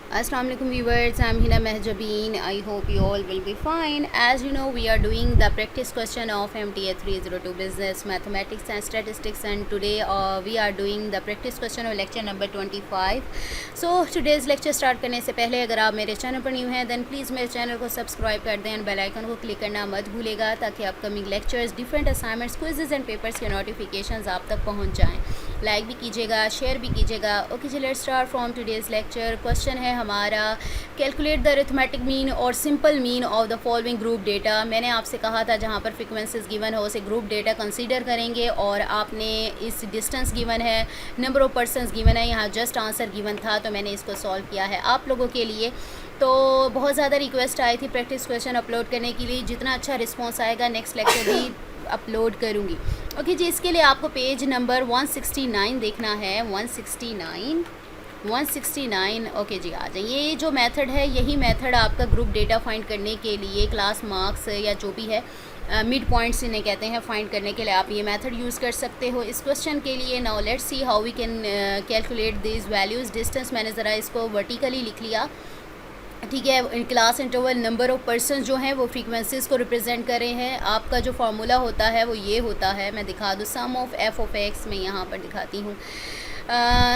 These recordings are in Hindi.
Assalamu alaikum viewers, I'm Hina Mehjabeen. I hope you all will be fine. As you know, we are doing the practice question of MTA 302 Business, Mathematics and Statistics, and today we are doing the practice question of lecture number 25. So today's lecture start करने से पहले अगर आप मेरे चैनल पर न्यू हैं then प्लीज़ मेरे चैनल को सब्सक्राइब कर दें, बेल आइकन को क्लिक करना मत भूलेगा ताकि upcoming lectures, different assignments, quizzes and papers के नोटिफिकेशंस आप तक पहुँच जाएँ। लाइक भी कीजिएगा, शेयर भी कीजिएगा। ओके जी, let's start from today's lecture. Question है हमारा, कैलकुलेट द अरिथमेटिक मीन और simple mean of the following group data. मैंने आपसे कहा था जहाँ पर फ्रिक्वेंसीज गिवन हो उसे ग्रुप डेटा कंसीडर करेंगे, और आपने इस डिस्टेंस गिवन है, नंबर ऑफ पर्सनस गिवन है, यहाँ जस्ट आंसर गिवन था तो मैंने इसको सॉल्व किया है आप लोगों के लिए। तो बहुत ज़्यादा रिक्वेस्ट आई थी प्रैक्टिस क्वेश्चन अपलोड करने के लिए, जितना अच्छा रिस्पॉन्स आएगा नेक्स्ट लेक्चर भी अपलोड करूँगी। ओके जी, इसके लिए आपको पेज नंबर 169 देखना है। 169 ओके जी, आ जाइए। ये जो मेथड है यही मेथड आपका ग्रुप डेटा फाइंड करने के लिए, क्लास मार्क्स या जो भी है मिड पॉइंट्स इन्हें कहते हैं, फाइंड करने के लिए आप ये मेथड यूज़ कर सकते हो इस क्वेश्चन के लिए। Now let's see how we can calculate this values. Distance मैंने ज़रा इसको वर्टिकली लिख लिया, ठीक है। Class interval, number of person जो हैं वो फ्रीक्वेंसीज़ को रिप्रेजेंट कर रहे हैं। आपका जो फार्मूला होता है वो ये होता है, मैं दिखा दूँ, sum of F of X, मैं यहाँ पर दिखाती हूँ।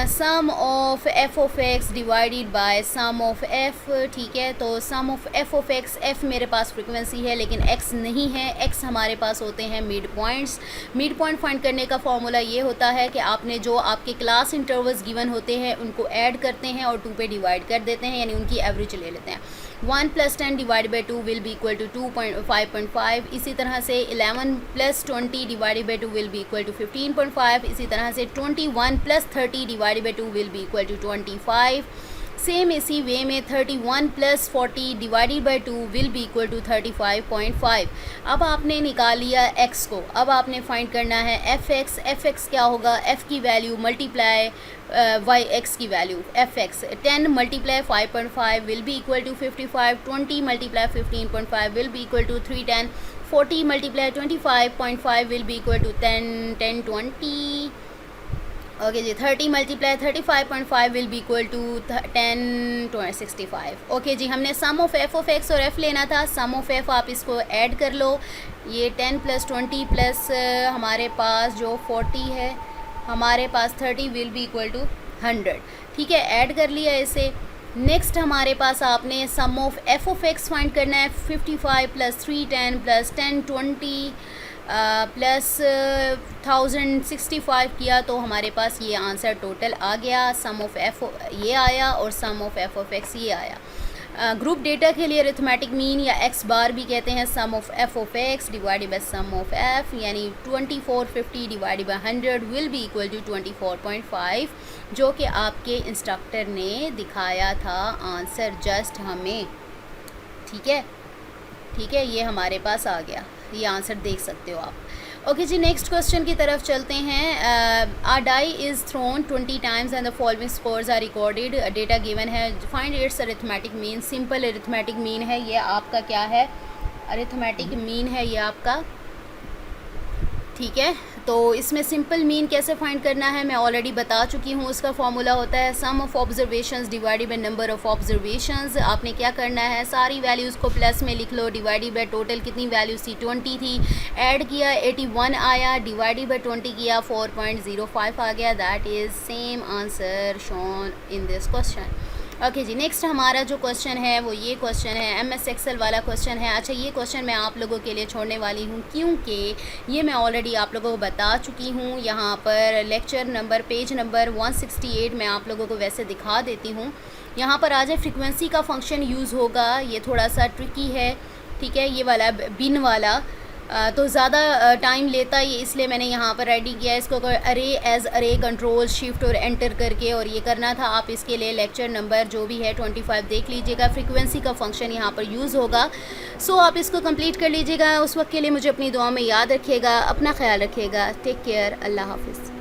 Sum of F of X divided by sum of F, ठीक है। तो sum of F of X, F मेरे पास फ्रीक्वेंसी है लेकिन एक्स नहीं है, एक्स हमारे पास होते हैं mid points. Mid point find करने का फॉर्मूला ये होता है कि आपने जो आपके क्लास इंटरवल्स गिवन होते हैं उनको ऐड करते हैं और 2 पे डिवाइड कर देते हैं, यानी उनकी एवरेज ले लेते हैं। 1 + 10 divide by 2 will be equal to 5.5। इसी तरह से 11 + 20 divide by 2 will be equal to 15.5। इसी तरह से 21 + 30 divide by 2 will be equal to 25। Same इसी वे में 31 + 40 divided by 2 will be equal to 35.5। अब आपने निकाल लिया x को, अब आपने फाइंड करना है fx। fx क्या होगा, f की वैल्यू मल्टीप्लाई yx की value, fx 10 × 5.5 will be equal to 55, 20 × 15.5 will be equal to 310, 40 × 25.5 will be equal to 10 20। Okay जी, 30 × 35.5 will be equal to 10 65। Okay जी, हमने sum of F of X और एफ लेना था। सम ऑफ एफ आप इसको ऐड कर लो, ये 10 + 20 प्लस हमारे पास जो 40 है, हमारे पास 30 विल बी इक्वल टू 100, ठीक है। ऐड कर लिया इसे। नेक्स्ट हमारे पास आपने sum of F of X find करना है। 55 + 310 + 10 20 प्लस 1065 किया तो हमारे पास ये आंसर टोटल आ गया। सम ऑफ एफ ये आया और sum of F of X ये आया। ग्रुप डेटा के लिए अरिथमेटिक मीन या एक्स बार भी कहते हैं, sum of F of X divided by sum of F, यानी 2450 divided by 100 will be equal to 24.5, जो कि आपके इंस्ट्रक्टर ने दिखाया था आंसर जस्ट हमें, ठीक है। ठीक है, ये हमारे पास आ गया, ये आंसर देख सकते हो आप। ओके जी, नेक्स्ट क्वेश्चन की तरफ चलते हैं। A die is thrown 20 times and the following scores are recorded. Data given है, find its arithmetic mean. Simple arithmetic mean है ये आपका, क्या है, अरिथमेटिक मीन है ये आपका, ठीक है। तो इसमें सिंपल मीन कैसे फाइंड करना है मैं ऑलरेडी बता चुकी हूँ। उसका फॉर्मूला होता है sum of observations divided by number of observations. आपने क्या करना है, सारी वैल्यूज़ को प्लस में लिख लो, डिवाइडेड बाय टोटल कितनी वैल्यूज़ थी, 20 थी, ऐड किया 81 आया, डिवाइडेड बाय 20 किया 4.05 आ गया। That is same answer shown in this question. Okay जी, नेक्स्ट हमारा जो क्वेश्चन है वो ये क्वेश्चन है, MS एक्सेल वाला क्वेश्चन है। अच्छा, ये क्वेश्चन मैं आप लोगों के लिए छोड़ने वाली हूँ क्योंकि ये मैं ऑलरेडी आप लोगों को बता चुकी हूँ। यहाँ पर लेक्चर नंबर, पेज नंबर 168 मैं आप लोगों को वैसे दिखा देती हूँ। यहाँ पर आ जाए, फ्रीक्वेंसी का फंक्शन यूज़ होगा, ये थोड़ा सा ट्रिकी है, ठीक है। ये वाला बिन वाला तो ज़्यादा टाइम लेता है, इसलिए मैंने यहाँ पर रेडी किया है इसको अरे एज अरे कंट्रोल शिफ्ट और एंटर करके, और ये करना था। आप इसके लिए लेक्चर नंबर जो भी है 25 देख लीजिएगा, फ्रीक्वेंसी का फंक्शन यहाँ पर यूज़ होगा। सो आप इसको कंप्लीट कर लीजिएगा। उस वक्त के लिए मुझे अपनी दुआ में याद रखिएगा, अपना ख्याल रखिएगा। टेक केयर, अल्लाह हाफिज़।